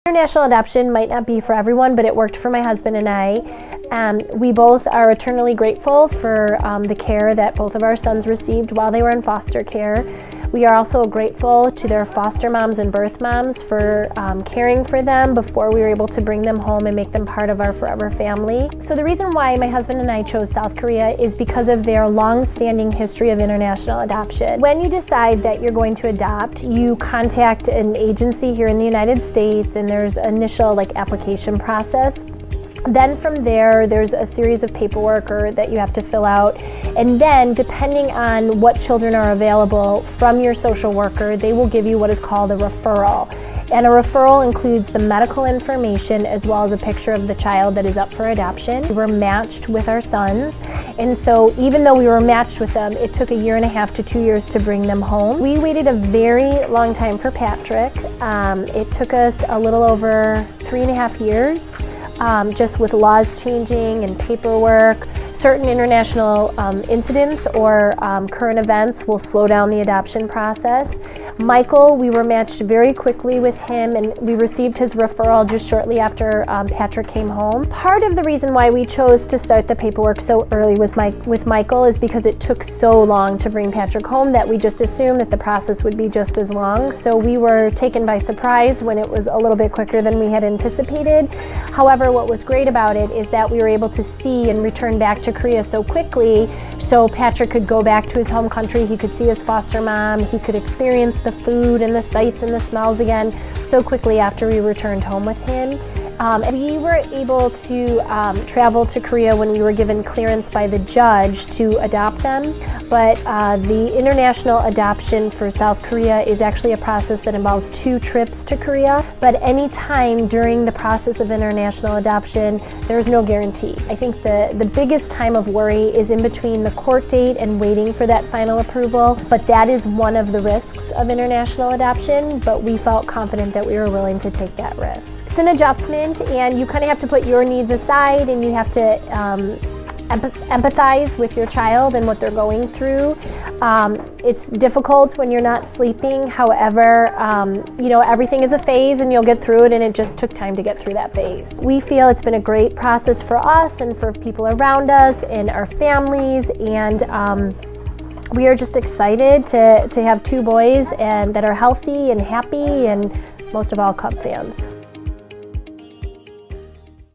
International adoption might not be for everyone, but it worked for my husband and I. We both are eternally grateful for the care that both of our sons received while they were in foster care. We are also grateful to their foster moms and birth moms for caring for them before we were able to bring them home and make them part of our forever family. So the reason why my husband and I chose South Korea is because of their long-standing history of international adoption. When you decide that you're going to adopt, you contact an agency here in the United States, and there's an initial application process. Then from there's a series of paperwork that you have to fill out, and then depending on what children are available from your social worker, they will give you what is called a referral. And a referral includes the medical information as well as a picture of the child that is up for adoption. We were matched with our sons, and so even though we were matched with them, it took 1.5 to 2 years to bring them home. We waited a very long time for Patrick. It took us a little over 3.5 years. Just with laws changing and paperwork. Certain international incidents or current events will slow down the adoption process. Michael, we were matched very quickly with him, and we received his referral just shortly after Patrick came home. Part of the reason why we chose to start the paperwork so early with Michael is because it took so long to bring Patrick home that we just assumed that the process would be just as long. So we were taken by surprise when it was a little bit quicker than we had anticipated. However, what was great about it is that we were able to see and return back to Korea so quickly, so Patrick could go back to his home country, he could see his foster mom, he could experience the food and the sights and the smells again so quickly after we returned home with him. We were able to travel to Korea when we were given clearance by the judge to adopt them, but the international adoption for South Korea is actually a process that involves 2 trips to Korea, but any time during the process of international adoption, there's no guarantee. I think the biggest time of worry is in between the court date and waiting for that final approval, but that is one of the risks of international adoption, but we felt confident that we were willing to take that risk. It's an adjustment, and you kind of have to put your needs aside, and you have to empathize with your child and what they're going through. It's difficult when you're not sleeping. However, everything is a phase, and you'll get through it, and it just took time to get through that phase. We feel it's been a great process for us and for people around us and our families, and we are just excited to have 2 boys and that are healthy and happy, and most of all, Cub fans.